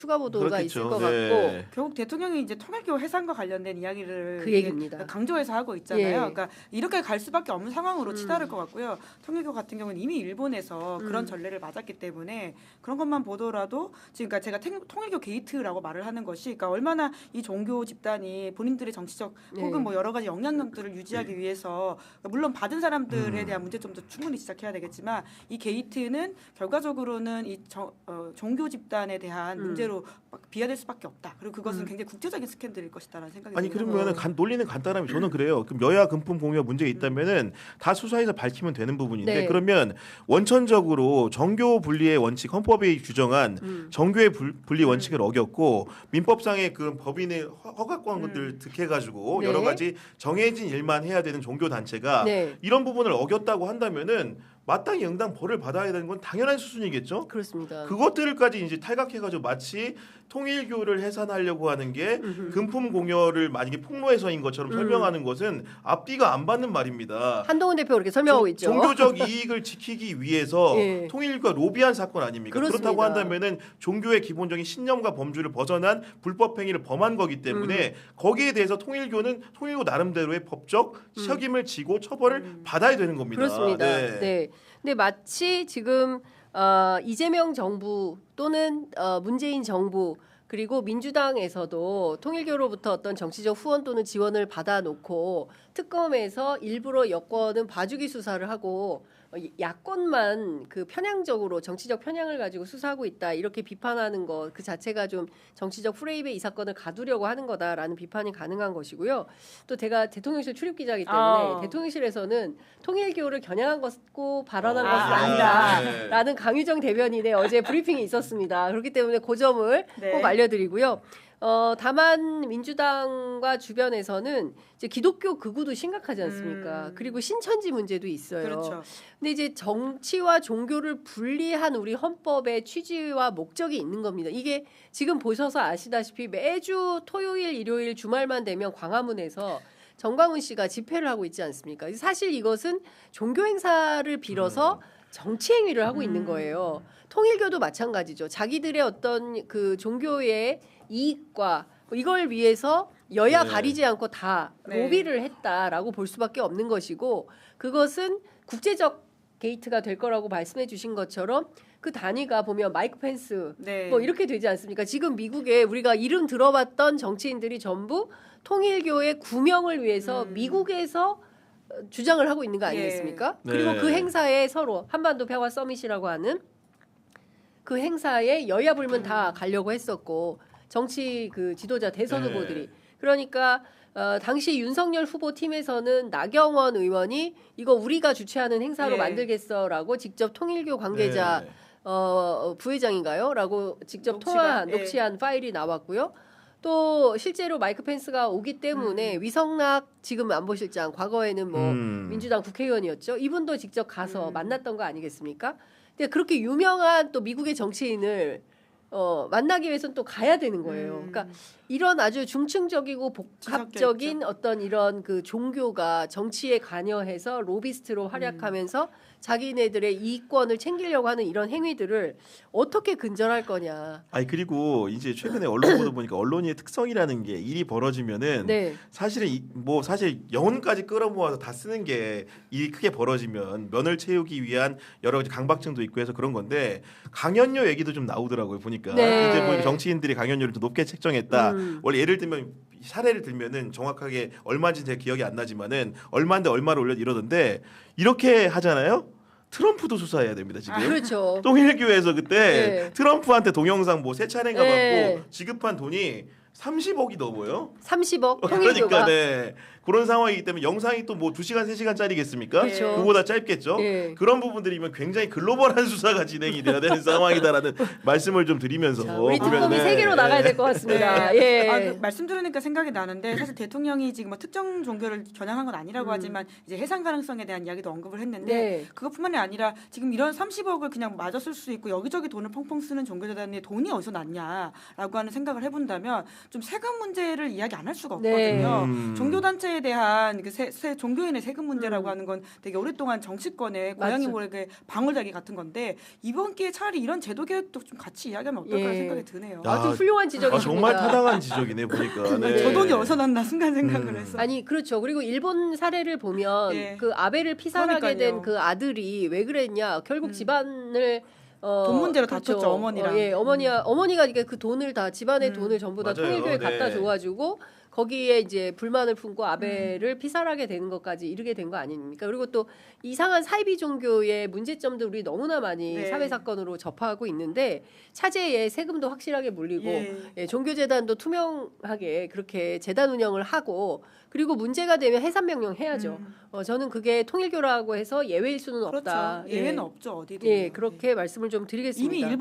추가 보도가 그렇겠죠. 있을 것 네. 같고 결국 대통령이 이제 통일교 해산과 관련된 이야기를 그 얘기입니다. 강조해서 하고 있잖아요. 예. 그러니까 이렇게 갈 수밖에 없는 상황으로 치달을 것 같고요. 통일교 같은 경우는 이미 일본에서 그런 전례를 맞았기 때문에 그런 것만 보더라도 지금 그러니까 제가 통일교 게이트라고 말을 하는 것이 그러니까 얼마나 이 종교 집단이 본인들의 정치적 혹은 뭐 여러 가지 영향력들을 유지하기 위해서 물론 받은 사람들에 대한 문제점도 충분히 지적해야 되겠지만 이 게이트는 결과적으로는 이 종교 집단에 대한 문제로 비화될 수밖에 없다. 그리고 그것은 굉장히 국제적인 스캔들일 것이다라는 생각이 아니 듭니다. 그러면은 논리는 간단하면 저는 그래요. 그럼 여야 금품 공여 문제가 있다면은 다 수사해서 밝히면 되는 부분인데 네. 그러면 원천적으로 정교 분리의 원칙 헌법이 규정한 정교의 분리 원칙을 어겼고 민법상의 그 법인의 허가권들 득해가지고 네. 여러 가지 정해진 일만 해야 되는 종교 단체가 네. 이런 부분을 어겼다고 한다면은 마땅히 응당 벌을 받아야 되는 건 당연한 수순이겠죠. 그렇습니다. 그것들까지 이제 탈각해가지고 마치 통일교를 해산하려고 하는 게 금품 공여를 만약에 폭로해서인 것처럼 설명하는 것은 앞뒤가 안 받는 말입니다. 한동훈 대표 그렇게 설명하고 있죠. 종교적 이익을 지키기 위해서 예. 통일과 로비한 사건 아닙니까? 그렇습니다. 그렇다고 한다면은 종교의 기본적인 신념과 범주를 벗어난 불법 행위를 범한 거기 때문에 거기에 대해서 통일교 나름대로의 법적 책임을 지고 처벌을 받아야 되는 겁니다. 그렇습니다. 네. 네. 근데 마치 지금 이재명 정부 또는 문재인 정부 그리고 민주당에서도 통일교로부터 어떤 정치적 후원 또는 지원을 받아놓고 특검에서 일부러 여권은 봐주기 수사를 하고 야권만 그 편향적으로 정치적 편향을 가지고 수사하고 있다 이렇게 비판하는 것 그 자체가 좀 정치적 프레임에 이 사건을 가두려고 하는 거다라는 비판이 가능한 것이고요. 또 제가 대통령실 출입 기자이기 때문에 대통령실에서는 통일교를 겨냥한 것고 발언한 것은 아니다라는 강유정 대변인의 어제 브리핑이 있었습니다. 그렇기 때문에 그 점을 꼭 알려드리고요. 다만 민주당과 주변에서는 이제 기독교 극우도 심각하지 않습니까? 그리고 신천지 문제도 있어요. 그렇죠. 근데 이제 정치와 종교를 분리한 우리 헌법의 취지와 목적이 있는 겁니다. 이게 지금 보셔서 아시다시피 매주 토요일, 일요일, 주말만 되면 광화문에서 정광훈 씨가 집회를 하고 있지 않습니까? 사실 이것은 종교 행사를 빌어서 정치 행위를 하고 있는 거예요. 통일교도 마찬가지죠. 자기들의 어떤 그 종교의 이익과 이걸 위해서 여야 가리지 않고 다 로비를 했다라고 볼 수밖에 없는 것이고 그것은 국제적 게이트가 될 거라고 말씀해 주신 것처럼 그 단위가 보면 마이크 펜스 뭐 이렇게 되지 않습니까? 지금 미국에 우리가 이름 들어봤던 정치인들이 전부 통일교의 구명을 위해서 미국에서 주장을 하고 있는 거 아니겠습니까? 그리고 그 행사에 서로 한반도 평화 서밋이라고 하는 그 행사에 여야 불문 다 가려고 했었고 정치 그 지도자 대선 후보들이 그러니까 당시 윤석열 후보 팀에서는 나경원 의원이 이거 우리가 주최하는 행사로 만들겠어라고 직접 통일교 관계자 부회장인가요? 라고 직접 녹취한 파일이 나왔고요. 또 실제로 마이크 펜스가 오기 때문에 위성락 지금 안보실장 과거에는 뭐 민주당 국회의원이었죠. 이분도 직접 가서 만났던 거 아니겠습니까? 근데 그렇게 유명한 또 미국의 정치인을 만나기 위해서는 또 가야 되는 거예요. 그러니까 이런 아주 중층적이고 복합적인 어떤 이런 그 종교가 정치에 관여해서 로비스트로 활약하면서 자기네들의 이익권을 챙기려고 하는 이런 행위들을 어떻게 근절할 거냐. 아니 그리고 이제 최근에 언론 보도 보니까 언론의 특성이라는 게 일이 벌어지면은 사실은 사실 영혼까지 끌어모아서 다 쓰는 게 일이 크게 벌어지면 면을 채우기 위한 여러 가지 강박증도 있고 해서 그런 건데 강연료 얘기도 좀 나오더라고요 보니까 이제 보니까 정치인들이 강연료를 좀 높게 책정했다. 원래 예를 들면 사례를 들면은 정확하게 얼마인지 제 기억이 안 나지만은 얼마인데 얼마를 올려 이러던데 이렇게 하잖아요. 트럼프도 수사해야 됩니다 지금. 그렇죠. 통일교에서 그때 트럼프한테 동영상 뭐 세 차례인가 받고 지급한 돈이 30억이 넘어요. 30억 통일교가. 그러니까 그런 상황이기 때문에 영상이 또 뭐 2시간 3시간짜리겠습니까? 그렇죠. 그거보다 짧겠죠. 그런 부분들이면 굉장히 글로벌한 수사가 진행이 돼야 되는 상황이다라는 말씀을 좀 드리면서 자, 우리 특검이 세계로 나가야 될 것 같습니다. 말씀 들으니까 생각이 나는데 사실 대통령이 지금 뭐 특정 종교를 겨냥한 건 아니라고 하지만 이제 해상 가능성에 대한 이야기도 언급을 했는데 그것뿐만이 아니라 지금 이런 30억을 그냥 마저 쓸 수 있고 여기저기 돈을 펑펑 쓰는 종교재단에 돈이 어디서 났냐라고 하는 생각을 해본다면 좀 세금 문제를 이야기 안 할 수가 네. 없거든요. 종교 단체에 대한 그 종교인의 세금 문제라고 하는 건 되게 오랫동안 정치권의 고양이 맞죠. 모래의 방울다기 같은 건데 이번 기회에 차라리 이런 제도 개혁도 좀 같이 이야기하면 어떨까 예. 생각이 드네요. 야, 아주 훌륭한 지적이십니다. 정말 타당한 지적이네 보니까. 네. 저 돈이 어디서 났나 순간 생각을 해서. 아니 그렇죠. 그리고 일본 사례를 보면 예. 그 아베를 피살하게 된 그러니까요. 그 아들이 왜 그랬냐? 결국 집안을 돈 문제로 그렇죠. 다퉜죠, 어머니랑. 예, 어머니가 이게 그 돈을 다 집안의 돈을 전부 다 맞아요. 통일교에 네. 갖다 줘가지고 거기에 이제 불만을 품고 아베를 피살하게 되는 것까지 이르게 된 거 아닙니까? 그리고 또 이상한 사이비 종교의 문제점도 우리 너무나 많이 네. 사회 사건으로 접하고 있는데 차제에 세금도 확실하게 물리고 예. 예, 종교재단도 투명하게 그렇게 재단 운영을 하고 그리고 문제가 되면 해산 명령 해야죠. 저는 그게 통일교라고 해서 예외일 수는 그렇죠. 없다. 예외는 예. 없죠 어디든. 예, 그렇게 말씀을 좀 드리겠습니다. 이미 일본